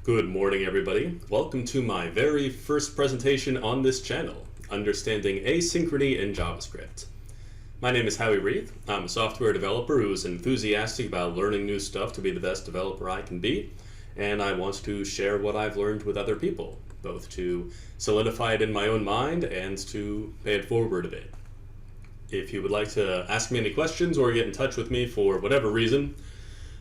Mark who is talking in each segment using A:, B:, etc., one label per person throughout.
A: Good morning, everybody. Welcome to my very first presentation on this channel, Understanding Asynchrony in JavaScript. My name is Howie Reith. I'm a software developer who is enthusiastic about learning new stuff to be the best developer I can be, and I want to share what I've learned with other people, both to solidify it in my own mind and to pay it forward a bit. If you would like to ask me any questions or get in touch with me for whatever reason,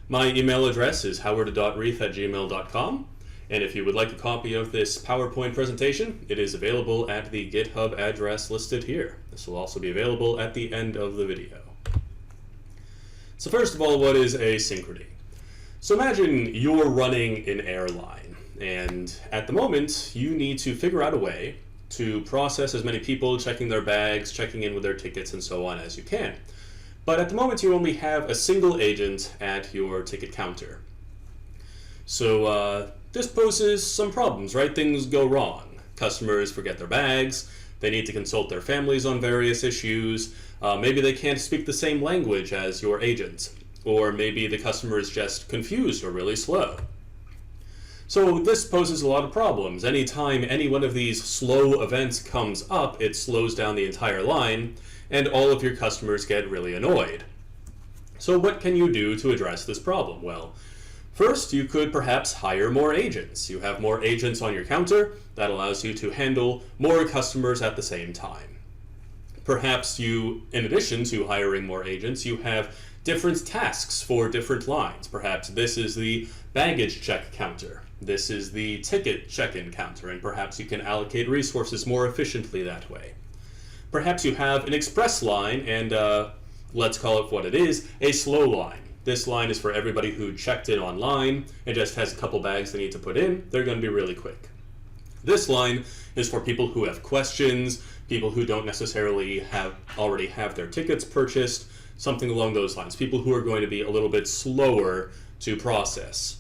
A: my email address is howard.reith@gmail.com. And if you would like a copy of this PowerPoint presentation, it is available at the GitHub address listed here. This will also be available at the end of the video. So first of all, what is asynchrony? So imagine you're running an airline, and at the moment, you need to figure out a way to process as many people checking their bags, checking in with their tickets, and so on as you can. But at the moment, you only have a single agent at your ticket counter. So this poses some problems, right? Things go wrong. Customers forget their bags. They need to consult their families on various issues. Maybe they can't speak the same language as your agent. Or maybe the customer is just confused or really slow. So this poses a lot of problems. Anytime any one of these slow events comes up, it slows down the entire line, and all of your customers get really annoyed. So what can you do to address this problem? Well, first, you could perhaps hire more agents. You have more agents on your counter. That allows you to handle more customers at the same time. Perhaps you, in addition to hiring more agents, you have different tasks for different lines. Perhaps this is the baggage check counter. This is the ticket check-in counter, and perhaps you can allocate resources more efficiently that way. Perhaps you have an express line, and let's call it what it is, a slow line. This line is for everybody who checked in online and just has a couple bags they need to put in. They're going to be really quick. This line is for people who have questions, people who don't necessarily already have their tickets purchased, something along those lines, people who are going to be a little bit slower to process.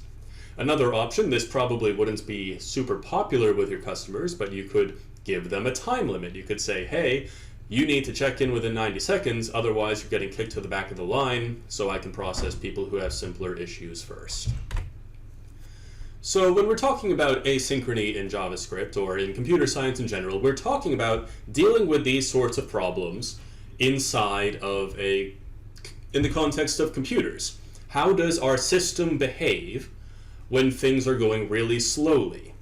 A: Another option, this probably wouldn't be super popular with your customers, but you could give them a time limit. You could say, hey, you need to check in within 90 seconds, otherwise you're getting kicked to the back of the line, so I can process people who have simpler issues first. So when we're talking about asynchrony in JavaScript, or in computer science in general, we're talking about dealing with these sorts of problems inside of in the context of computers. How does our system behave when things are going really slowly?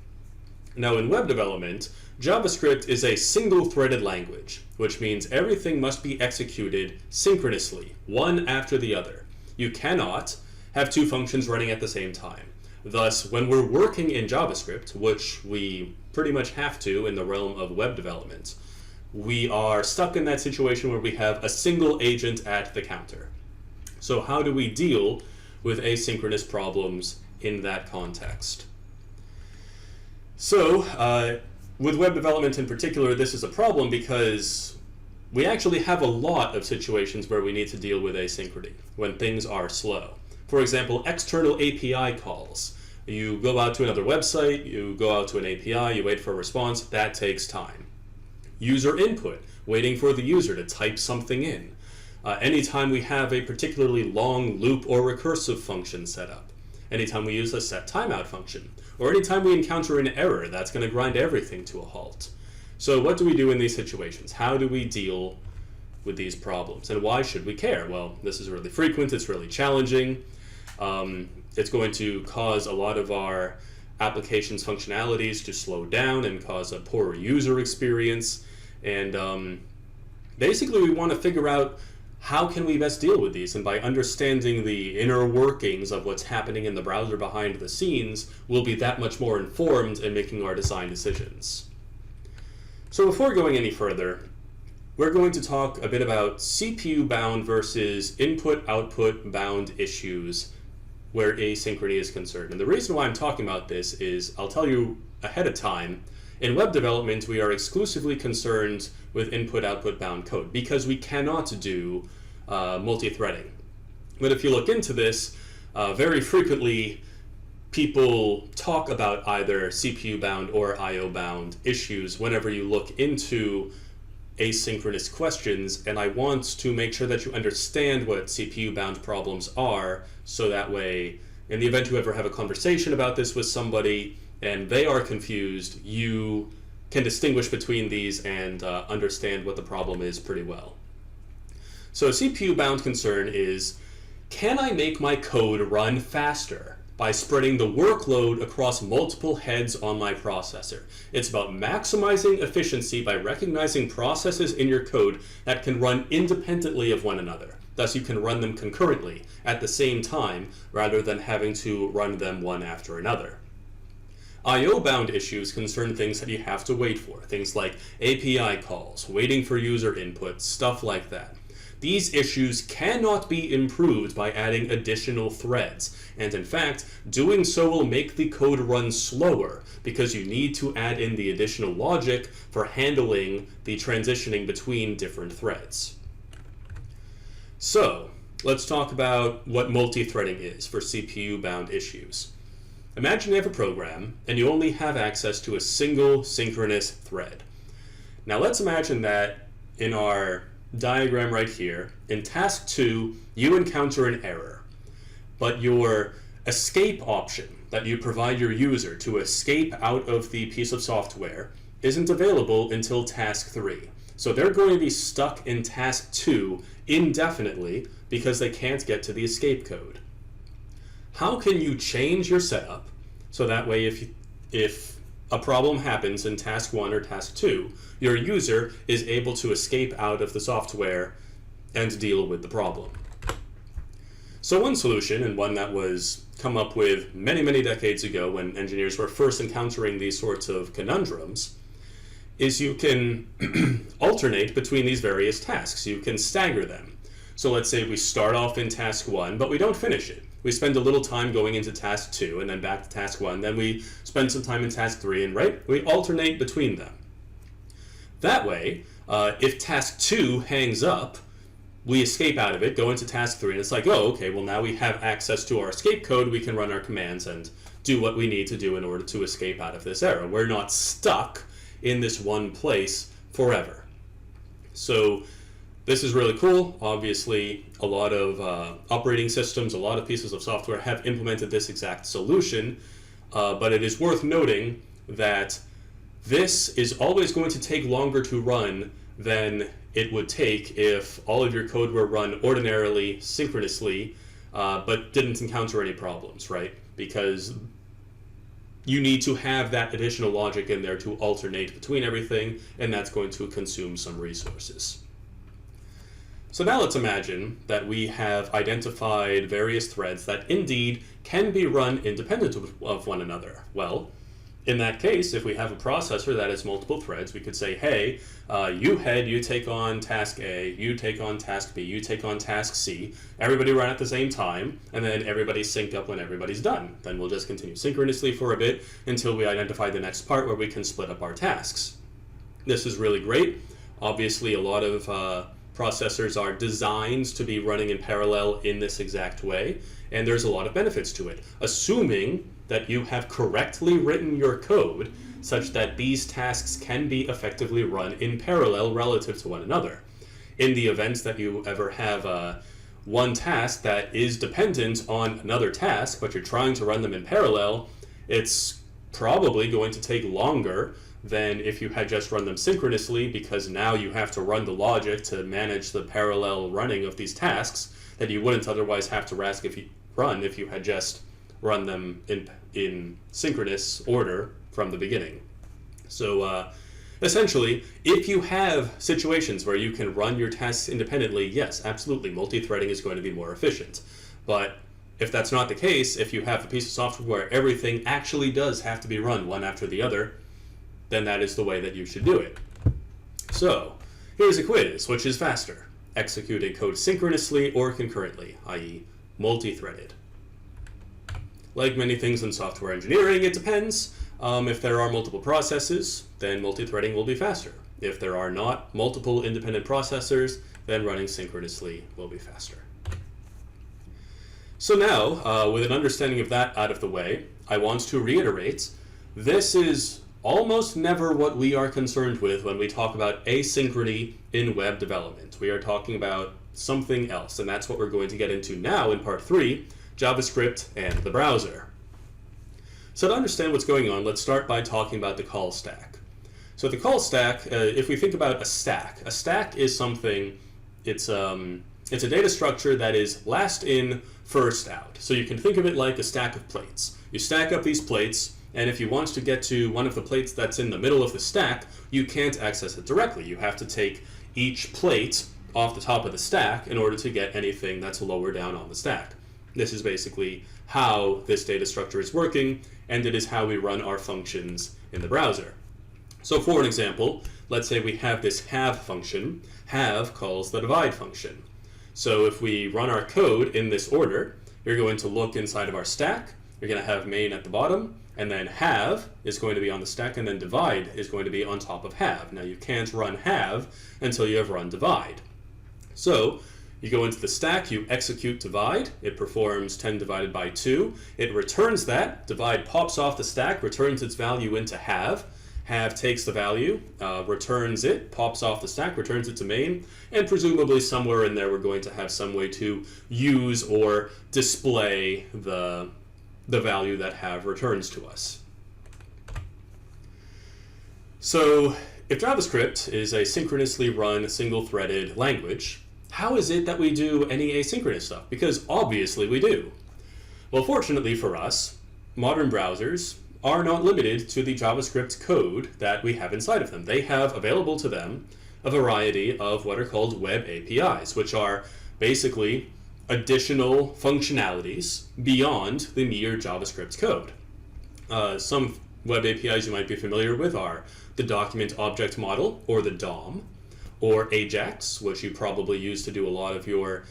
A: Now in web development, JavaScript is a single-threaded language, which means everything must be executed synchronously, one after the other. You cannot have two functions running at the same time. Thus, when we're working in JavaScript, which we pretty much have to in the realm of web development, we are stuck in that situation where we have a single agent at the counter. So how do we deal with asynchronous problems in that context? So, with web development in particular, this is a problem because we actually have a lot of situations where we need to deal with asynchrony when things are slow. For example, external API calls. You go out to another website, you go out to an API, you wait for a response, that takes time. User input, waiting for the user to type something in. Anytime we have a particularly long loop or recursive function set up. Anytime we use a set timeout function, or anytime we encounter an error, that's going to grind everything to a halt. So what do we do in these situations? How do we deal with these problems? And why should we care? Well, this is really frequent, it's really challenging. It's going to cause a lot of our application's functionalities to slow down and cause a poorer user experience. And basically we want to figure out how can we best deal with these? And by understanding the inner workings of what's happening in the browser behind the scenes, we'll be that much more informed in making our design decisions. So before going any further, we're going to talk a bit about CPU-bound versus input-output bound issues where asynchrony is concerned. And the reason why I'm talking about this is, I'll tell you ahead of time, in web development, we are exclusively concerned with input-output bound code because we cannot do multi-threading. But if you look into this, very frequently people talk about either CPU-bound or IO-bound issues whenever you look into asynchronous questions, and I want to make sure that you understand what CPU-bound problems are, so that way In the event you ever have a conversation about this with somebody and they are confused, you can distinguish between these and understand what the problem is pretty well. So a CPU-bound concern is, can I make my code run faster by spreading the workload across multiple heads on my processor? It's about maximizing efficiency by recognizing processes in your code that can run independently of one another. Thus, you can run them concurrently at the same time rather than having to run them one after another. I/O-bound issues concern things that you have to wait for, things like API calls, waiting for user input, stuff like that. These issues cannot be improved by adding additional threads, and in fact, doing so will make the code run slower because you need to add in the additional logic for handling the transitioning between different threads. So, let's talk about what multi-threading is for CPU-bound issues. Imagine you have a program and you only have access to a single synchronous thread. Now let's imagine that in our diagram right here, in task 2, you encounter an error, but your escape option that you provide your user to escape out of the piece of software isn't available until task 3. So they're going to be stuck in task 2 indefinitely because they can't get to the escape code. How can you change your setup so that way if a problem happens in task 1 or task 2, your user is able to escape out of the software and deal with the problem? So one solution, and one that was come up with many, many decades ago when engineers were first encountering these sorts of conundrums, is you can alternate between these various tasks. You can stagger them. So let's say we start off in task 1, but we don't finish it. We spend a little time going into task 2 and then back to task 1, then we spend some time in task 3, and we alternate between them. That way, if task 2 hangs up, we escape out of it, go into task 3, and it's like, oh, okay, well now we have access to our escape code, we can run our commands and do what we need to do in order to escape out of this error. We're not stuck in this one place forever. So this is really cool. Obviously, a lot of operating systems, a lot of pieces of software have implemented this exact solution, but it is worth noting that this is always going to take longer to run than it would take if all of your code were run ordinarily, synchronously, but didn't encounter any problems, right? Because you need to have that additional logic in there to alternate between everything, and that's going to consume some resources. So now let's imagine that we have identified various threads that indeed can be run independent of one another. Well, in that case, if we have a processor that has multiple threads, we could say, hey, you take on task A, you take on task B, you take on task C, everybody run at the same time, and then everybody sync up when everybody's done. Then we'll just continue synchronously for a bit until we identify the next part where we can split up our tasks. This is really great. Obviously, a lot of processors are designed to be running in parallel in this exact way, and there's a lot of benefits to it, assuming that you have correctly written your code such that these tasks can be effectively run in parallel relative to one another. In the event that you ever have one task that is dependent on another task, but you're trying to run them in parallel, it's probably going to take longer than if you had just run them synchronously, because now you have to run the logic to manage the parallel running of these tasks that you wouldn't otherwise have to run if you had just run them in synchronous order from the beginning. So essentially, if you have situations where you can run your tasks independently, yes, absolutely, multi-threading is going to be more efficient. But if that's not the case, if you have a piece of software where everything actually does have to be run one after the other, then that is the way that you should do it. So, here's a quiz. Which is faster? Executing code synchronously or concurrently, i.e. multi-threaded? Like many things in software engineering, it depends. If there are multiple processes, then multi-threading will be faster. If there are not multiple independent processors, then running synchronously will be faster. So now, with an understanding of that out of the way, I want to reiterate, this is almost never what we are concerned with when we talk about asynchrony in web development. We are talking about something else, and that's what we're going to get into now in part 3, JavaScript, and the browser. So to understand what's going on, let's start by talking about the call stack. So the call stack, if we think about a stack is something, it's a data structure that is last in, first out. So you can think of it like a stack of plates. You stack up these plates, and if you want to get to one of the plates that's in the middle of the stack, you can't access it directly. You have to take each plate off the top of the stack in order to get anything that's lower down on the stack. This is basically how this data structure is working, and it is how we run our functions in the browser. So for an example, let's say we have this have function. Have calls the divide function. So if we run our code in this order, you're going to look inside of our stack, you're going to have main at the bottom, and then have is going to be on the stack, and then divide is going to be on top of have. Now you can't run have until you have run divide. So you go into the stack, you execute divide, it performs 10 divided by 2, it returns that, divide pops off the stack, returns its value into have takes the value, returns it, pops off the stack, returns it to main, and presumably somewhere in there we're going to have some way to use or display the value that have returns to us. So if JavaScript is a synchronously run single-threaded language, how is it that we do any asynchronous stuff? Because obviously we do. Well, fortunately for us, modern browsers are not limited to the JavaScript code that we have inside of them. They have available to them a variety of what are called web APIs, which are basically additional functionalities beyond the mere JavaScript code. Some web APIs you might be familiar with are the Document Object Model, or the DOM, or AJAX, which you probably use to do a lot of your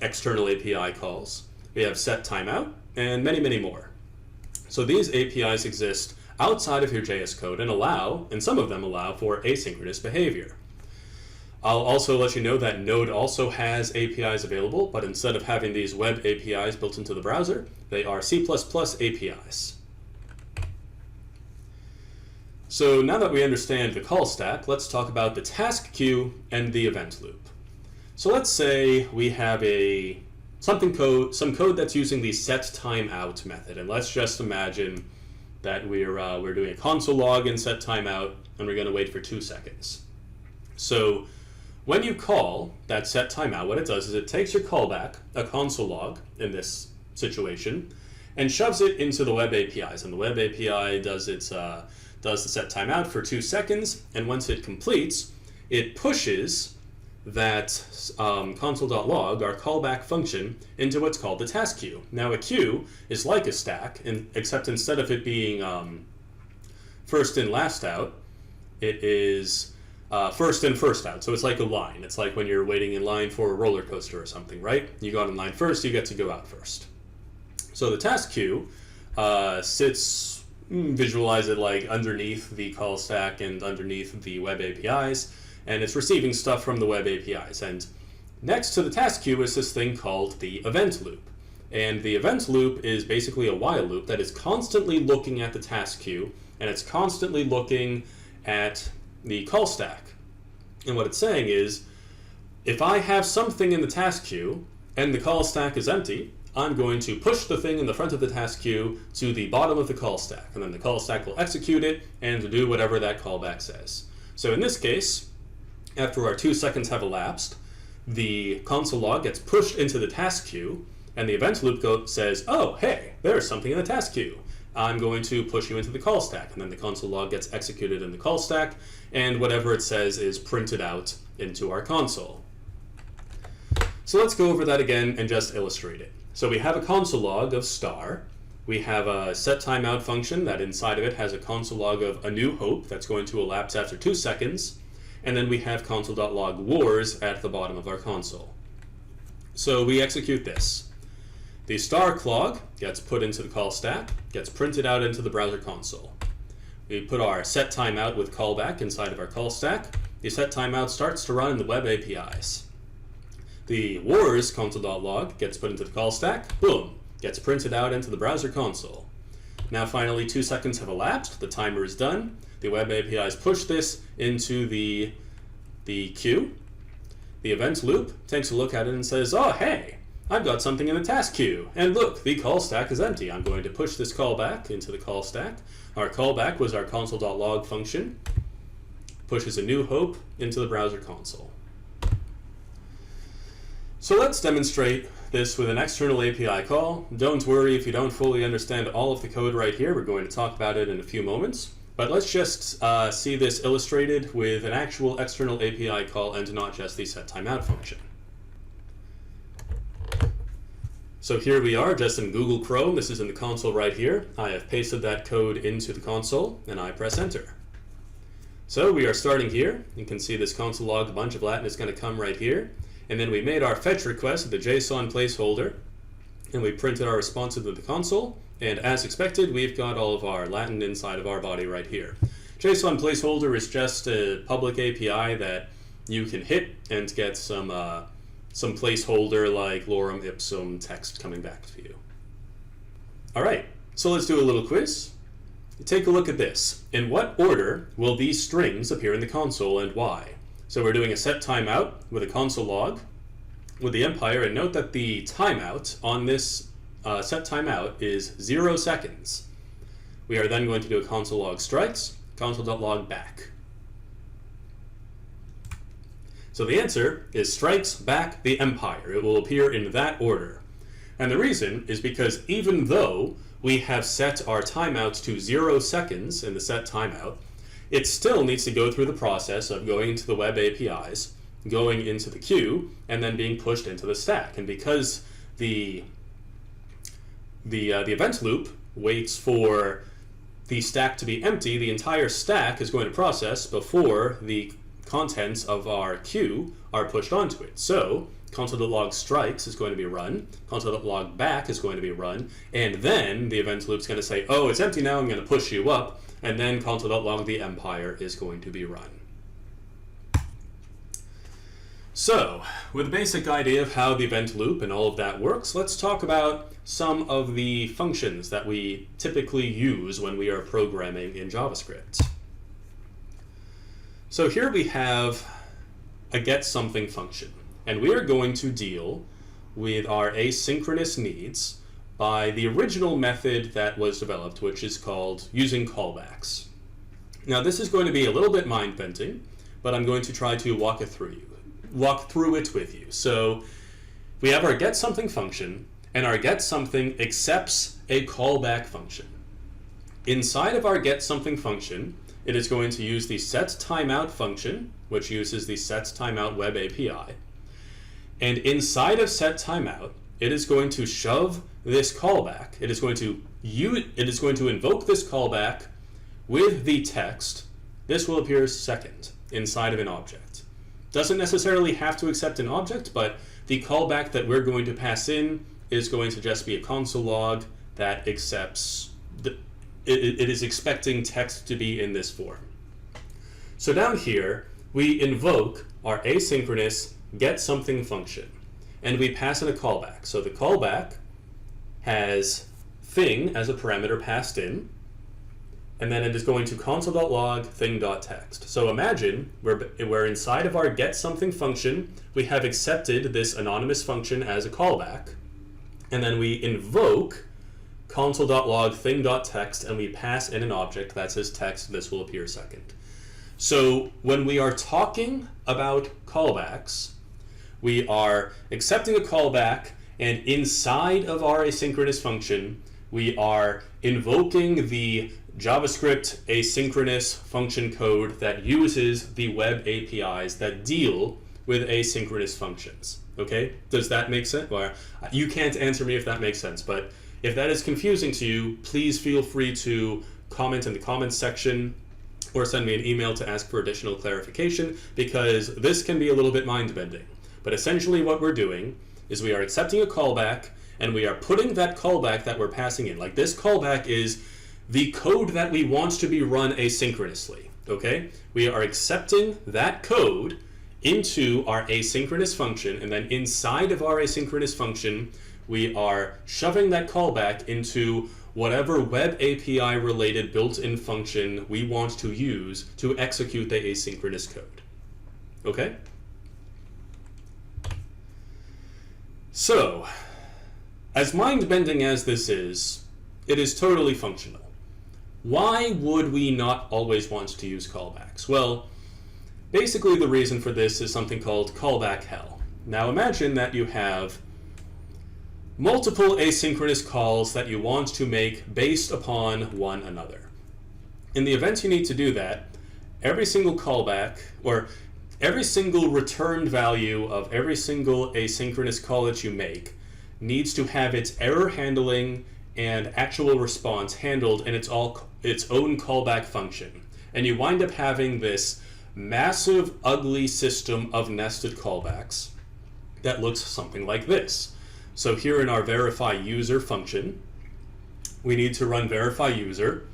A: external API calls. We have set timeout, and many, many more. So these APIs exist outside of your JS code and some of them allow for asynchronous behavior. I'll also let you know that Node also has APIs available, but instead of having these web APIs built into the browser, they are C++ APIs. So now that we understand the call stack, let's talk about the task queue and the event loop. So let's say we have some code that's using the set timeout method, and let's just imagine that we're doing a console log in set timeout, and we're going to wait for 2 seconds. So when you call that set timeout, what it does is it takes your callback, a console log in this situation, and shoves it into the web APIs. And the web API does the set timeout for 2 seconds, and once it completes, it pushes that console.log, our callback function, into what's called the task queue. Now a queue is like a stack, except instead of it being first in, last out, it is first in, first out. So it's like a line. It's like when you're waiting in line for a roller coaster or something, right? You got in line first, you get to go out first. So the task queue sits, visualize it like underneath the call stack and underneath the web APIs, and it's receiving stuff from the web APIs. And next to the task queue is this thing called the event loop. And the event loop is basically a while loop that is constantly looking at the task queue, and it's constantly looking at the call stack. And what it's saying is, if I have something in the task queue and the call stack is empty, I'm going to push the thing in the front of the task queue to the bottom of the call stack, and then the call stack will execute it and do whatever that callback says. So in this case, after our 2 seconds have elapsed, the console log gets pushed into the task queue, and the event loop says, oh, hey, there's something in the task queue. I'm going to push you into the call stack, and then the console log gets executed in the call stack, and whatever it says is printed out into our console. So let's go over that again and just illustrate it. So we have a console log of star. We have a set timeout function that inside of it has a console log of a new hope that's going to elapse after 2 seconds. And then we have console.log wars at the bottom of our console. So we execute this. The star clog gets put into the call stack, gets printed out into the browser console. We put our set timeout with callback inside of our call stack. The set timeout starts to run in the web APIs. The wars console.log gets put into the call stack, boom, gets printed out into the browser console. Now finally 2 seconds have elapsed, the timer is done. The web APIs push this into the queue. The event loop takes a look at it and says, oh, hey, I've got something in the task queue, and look, the call stack is empty. I'm going to push this callback into the call stack. Our callback was our console.log function. Pushes a new hope into the browser console. So let's demonstrate this with an external API call. Don't worry if you don't fully understand all of the code right here. We're going to talk about it in a few moments. But let's just see this illustrated with an actual external API call and not just the setTimeout function. So here we are, just in Google Chrome. This is in the console right here. I have pasted that code into the console, and I press enter. So we are starting here. You can see this console log, a bunch of Latin is going to come right here. And then we made our fetch request with the JSON placeholder, and we printed our response into the console. And as expected, we've got all of our Latin inside of our body right here. JSON placeholder is just a public API that you can hit and get some placeholder like lorem ipsum text coming back to you. All right, so let's do a little quiz. Take a look at this. In what order will these strings appear in the console and why? So we're doing a set timeout with a console log with the empire, and note that the timeout on this set timeout is 0 seconds. We are then going to do a console log strikes, console.log back. So the answer is strikes back the empire. It will appear in that order. And the reason is because even though we have set our timeouts to 0 seconds in the set timeout, it still needs to go through the process of going into the web APIs, going into the queue, and then being pushed into the stack. And because the event loop waits for the stack to be empty, the entire stack is going to process before the contents of our queue are pushed onto it. So console.log strikes is going to be run, console.log back is going to be run, and then the event loop is going to say, oh, it's empty now, I'm going to push you up, and then console.log the empire is going to be run. So, with the basic idea of how the event loop and all of that works, let's talk about some of the functions that we typically use when we are programming in JavaScript. So here we have a getSomething function, and we are going to deal with our asynchronous needs by the original method that was developed, which is called using callbacks. Now this is going to be a little bit mind-bending, but I'm going to try to walk through it with you. So we have our getSomething function, and our getSomething accepts a callback function. Inside of our getSomething function, it is going to use the setTimeout function, which uses the setTimeout web API. And inside of setTimeout, it is going to shove this callback. It is going to invoke this callback with the text. This will appear second inside of an object. Doesn't necessarily have to accept an object, but the callback that we're going to pass in is going to just be a console log that accepts it is expecting text to be in this form. So down here, we invoke our asynchronous getSomething function, and we pass in a callback. So the callback has thing as a parameter passed in, and then it is going to console.log thing.text. So imagine we're inside of our getSomething function, we have accepted this anonymous function as a callback, and then we invoke console.log thing.text, and we pass in an object that says text. This will appear second. So when we are talking about callbacks, we are accepting a callback, and inside of our asynchronous function, we are invoking the JavaScript asynchronous function code that uses the web APIs that deal with asynchronous functions. Okay? Does that make sense? Well, you can't answer me if that makes sense, but if that is confusing to you, please feel free to comment in the comments section or send me an email to ask for additional clarification, because this can be a little bit mind-bending. But essentially what we're doing is we are accepting a callback, and we are putting that callback that we're passing in. Like this callback is the code that we want to be run asynchronously, okay? We are accepting that code into our asynchronous function, and then inside of our asynchronous function, we are shoving that callback into whatever web API related built-in function we want to use to execute the asynchronous code. Okay? So, as mind-bending as this is, it is totally functional. Why would we not always want to use callbacks? Well, basically the reason for this is something called callback hell. Now imagine that you have multiple asynchronous calls that you want to make based upon one another. In the event you need to do that, every single callback, or every single returned value of every single asynchronous call that you make needs to have its error handling and actual response handled in its own callback function. And you wind up having this massive, ugly system of nested callbacks that looks something like this. So here in our verify user function, we need to run verify user,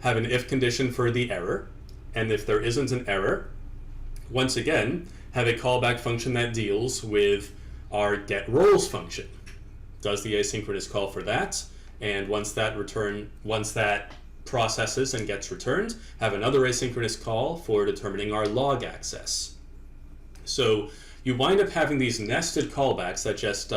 A: have an if condition for the error, and if there isn't an error, once again, have a callback function that deals with our get roles function. Does the asynchronous call for that, and once that processes and gets returned, have another asynchronous call for determining our log access. So you wind up having these nested callbacks that just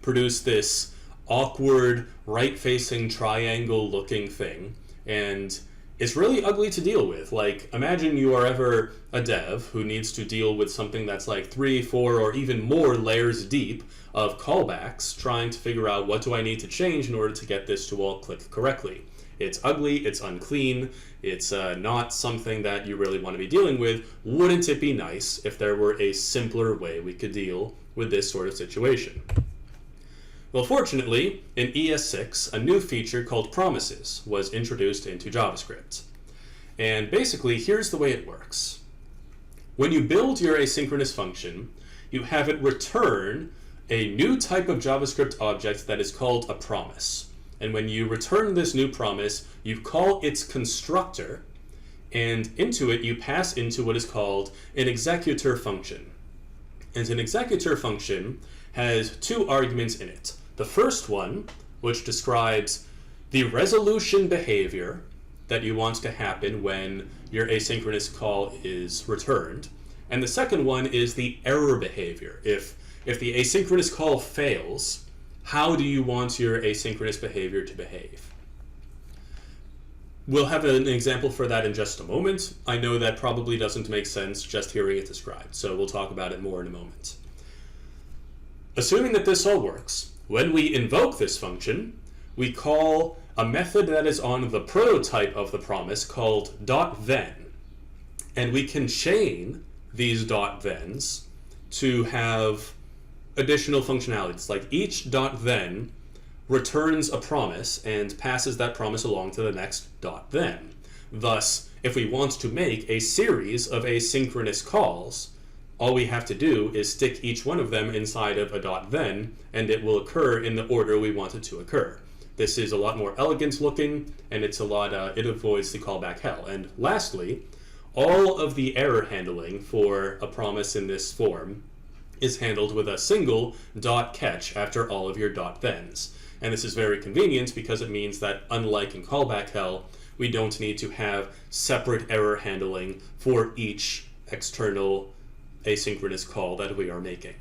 A: produce this awkward right-facing triangle-looking thing, and it's really ugly to deal with. Like, imagine you are ever a dev who needs to deal with something that's like 3, 4, or even more layers deep of callbacks, trying to figure out what do I need to change in order to get this to all click correctly. It's ugly, it's unclean, it's not something that you really want to be dealing with. Wouldn't it be nice if there were a simpler way we could deal with this sort of situation? Well, fortunately, in ES6, a new feature called promises was introduced into JavaScript. And basically, here's the way it works. When you build your asynchronous function, you have it return a new type of JavaScript object that is called a promise. And when you return this new promise, you call its constructor, and into it you pass into what is called an executor function. And an executor function has two arguments in it. The first one, which describes the resolution behavior that you want to happen when your asynchronous call is returned. And the second one is the error behavior. If the asynchronous call fails, how do you want your asynchronous behavior to behave? We'll have an example for that in just a moment. I know that probably doesn't make sense just hearing it described, so we'll talk about it more in a moment. Assuming that this all works, when we invoke this function, we call a method that is on the prototype of the promise called .then. And we can chain these .thens to have additional functionalities. Like each .then returns a promise and passes that promise along to the next .then. Thus, if we want to make a series of asynchronous calls, all we have to do is stick each one of them inside of a .then, and it will occur in the order we want it to occur. This is a lot more elegant looking, and it avoids the callback hell. And lastly, all of the error handling for a promise in this form is handled with a single .catch after all of your .thens. And this is very convenient because it means that, unlike in callback hell, we don't need to have separate error handling for each external asynchronous call that we are making.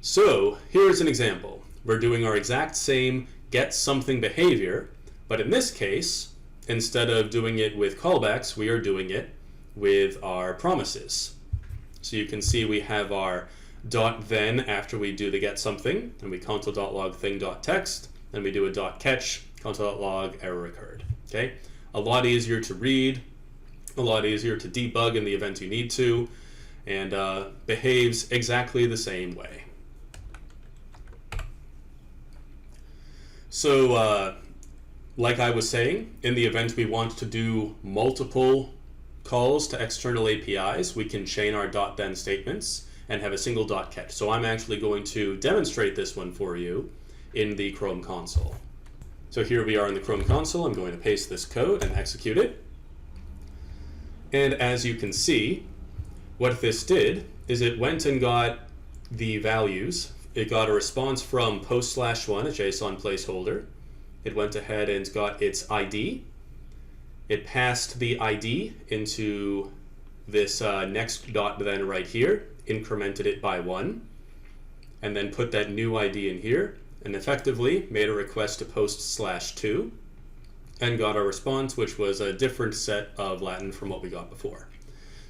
A: So here's an example. We're doing our exact same get something behavior, but in this case, instead of doing it with callbacks, we are doing it with our promises. So you can see we have our .then after we do the get something, and we console.log thing.text, and we do a .catch, console.log error occurred. Okay? A lot easier to read, a lot easier to debug in the event you need to, and behaves exactly the same way. So, like I was saying, in the event we want to do multiple calls to external APIs, we can chain our .then statements and have a single .catch. So I'm actually going to demonstrate this one for you in the Chrome console. So here we are in the Chrome console. I'm going to paste this code and execute it. And as you can see, what this did is it went and got the values. It got a response from post/1, a JSON placeholder. It went ahead and got its ID. It passed the ID into this next .then right here, incremented it by 1. and then put that new ID in here, and effectively made a request to post /2, and got our response, which was a different set of Latin from what we got before.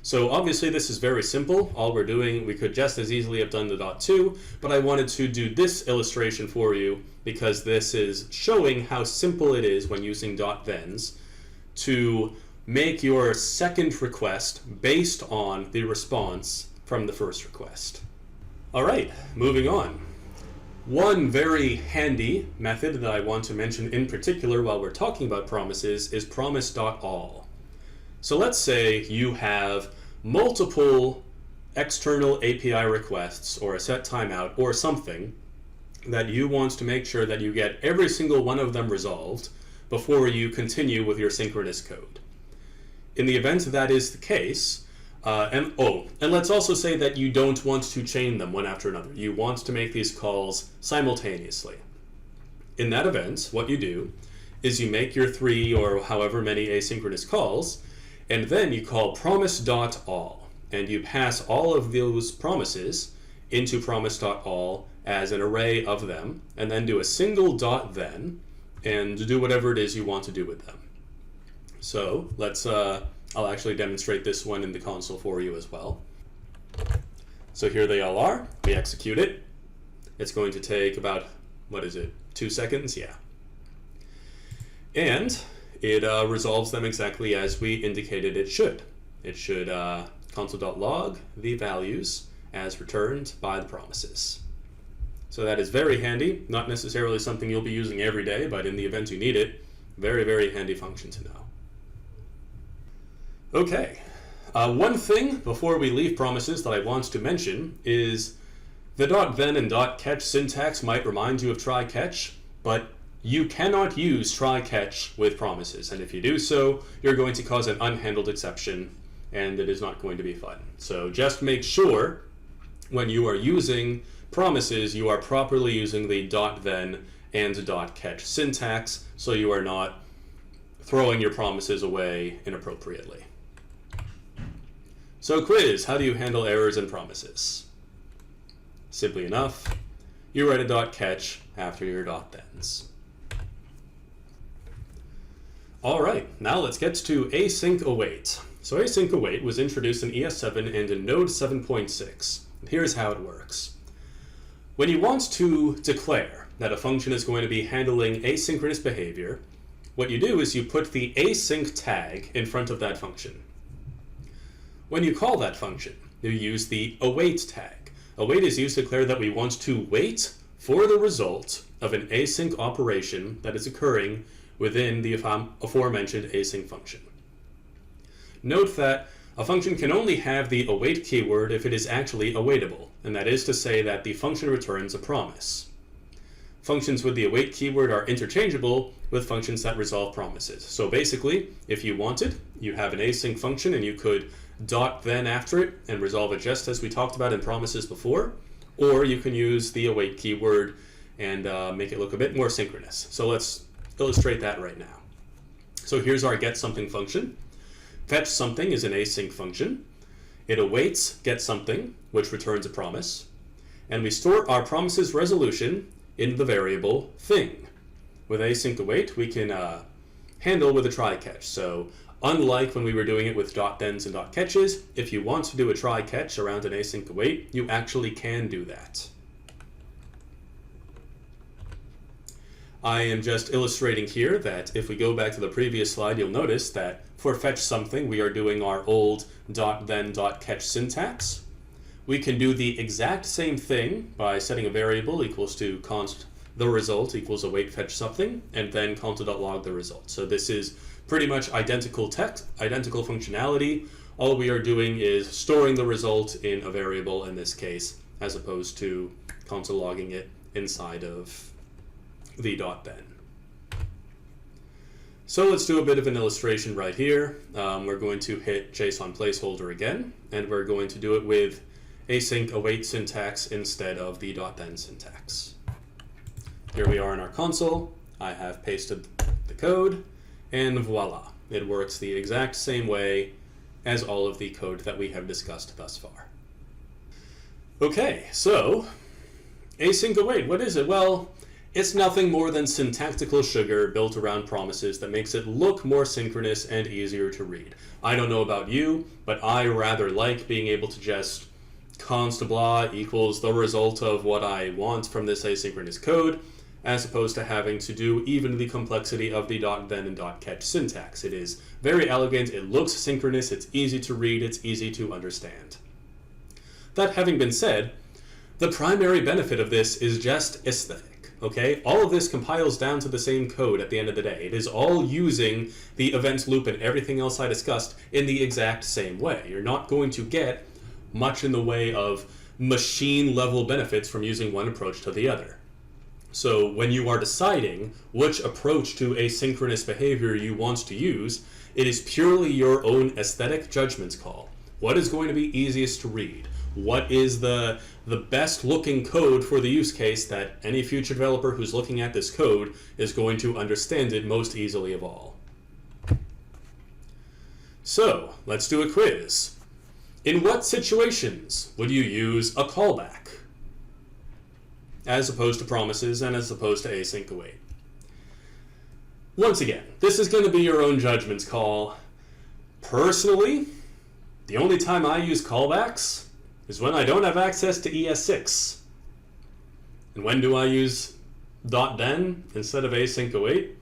A: So obviously this is very simple. All we're doing, we could just as easily have done the .2, but I wanted to do this illustration for you because this is showing how simple it is when using .thens to make your second request based on the response from the first request. All right, moving on. One very handy method that I want to mention in particular while we're talking about promises is promise.all. So let's say you have multiple external API requests or a set timeout or something that you want to make sure that you get every single one of them resolved before you continue with your synchronous code. In the event that is the case, and let's also say that you don't want to chain them one after another. You want to make these calls simultaneously. In that event, what you do is you make your 3 or however many asynchronous calls, and then you call promise.all, and you pass all of those promises into promise.all as an array of them, and then do a single .then, and do whatever it is you want to do with them. So let's, I'll actually demonstrate this one in the console for you as well. So here they all are. We execute it. It's going to take about, 2 seconds? Yeah. And it resolves them exactly as we indicated it should. It should console.log the values as returned by the promises. So that is very handy, not necessarily something you'll be using every day, but in the event you need it, very, very handy function to know. Okay, one thing before we leave promises that I want to mention is the .then and .catch syntax might remind you of try-catch, but you cannot use try-catch with promises, and if you do so, you're going to cause an unhandled exception, and it is not going to be fun. So just make sure when you are using promises, you are properly using the .then and .catch syntax, so you are not throwing your promises away inappropriately. So quiz, how do you handle errors in promises? Simply enough, you write a .catch after your .thens. All right, now let's get to async await. So async await was introduced in ES7 and in Node 7.6. Here's how it works. When you want to declare that a function is going to be handling asynchronous behavior, what you do is you put the async tag in front of that function. When you call that function, you use the await tag. Await is used to declare that we want to wait for the result of an async operation that is occurring within the aforementioned async function. Note that a function can only have the await keyword if it is actually awaitable, and that is to say that the function returns a promise. Functions with the await keyword are interchangeable with functions that resolve promises. So basically, if you wanted, you have an async function and you could .then after it and resolve it just as we talked about in promises before, or you can use the await keyword and make it look a bit more synchronous. So let's illustrate that right now. So here's our getSomething function. Fetch something is an async function. It awaits getSomething, which returns a promise. And we store our promise's resolution in the variable thing. With async await, we can handle with a try-catch. So unlike when we were doing it with .thens and .catches, if you want to do a try-catch around an async await, you actually can do that. I am just illustrating here that if we go back to the previous slide, you'll notice that for fetch something, we are doing our old .then .catch syntax. We can do the exact same thing by setting a variable equals to const the result equals await fetch something, and then console.log the result. So this is pretty much identical text, identical functionality. All we are doing is storing the result in a variable in this case, as opposed to console logging it inside of the .then. So let's do a bit of an illustration right here. We're going to hit JSON placeholder again, and we're going to do it with async await syntax instead of the .then syntax. Here we are in our console. I have pasted the code, and voila, it works the exact same way as all of the code that we have discussed thus far. Okay, so Async await, what is it? Well, it's nothing more than syntactical sugar built around promises that makes it look more synchronous and easier to read. I don't know about you, but I rather like being able to just const blah equals the result of what I want from this asynchronous code, as opposed to having to do even the complexity of the .then and .catch syntax. It is very elegant, it looks synchronous, it's easy to read, it's easy to understand. That having been said, the primary benefit of this is just aesthetic, okay? All of this compiles down to the same code at the end of the day. It is all using the event loop and everything else I discussed in the exact same way. You're not going to get much in the way of machine-level benefits from using one approach to the other. So when you are deciding which approach to asynchronous behavior you want to use, it is purely your own aesthetic judgment call. What is going to be easiest to read? What is the best looking code for the use case that any future developer who's looking at this code is going to understand it most easily of all? So, let's do a quiz. In what situations would you use a callback as opposed to promises and as opposed to async await? Once again, this is going to be your own judgment call. Personally, the only time I use callbacks is when I don't have access to ES6. And when do I use .then instead of async await?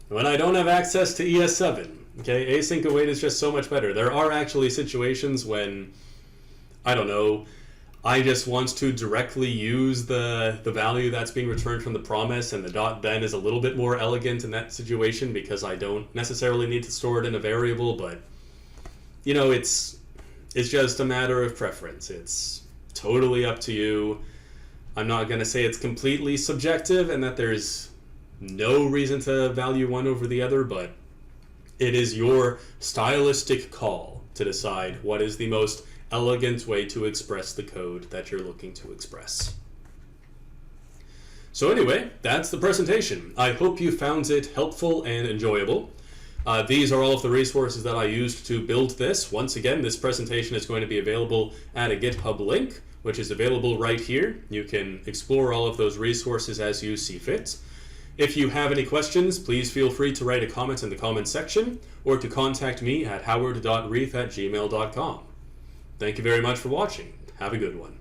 A: When I don't have access to ES7. Okay, async await is just so much better. There are actually situations when, I don't know, I just want to directly use the value that's being returned from the promise, and the .then is a little bit more elegant in that situation because I don't necessarily need to store it in a variable, but, you know, it's just a matter of preference. It's totally up to you. I'm not going to say it's completely subjective and that there's no reason to value one over the other, but it is your stylistic call to decide what is the most elegant way to express the code that you're looking to express. So anyway, that's the presentation. I hope you found it helpful and enjoyable. These are all of the resources that I used to build this. Once again, this presentation is going to be available at a GitHub link, which is available right here. You can explore all of those resources as you see fit. If you have any questions, please feel free to write a comment in the comments section or to contact me at howard.reith@gmail.com. Thank you very much for watching. Have a good one.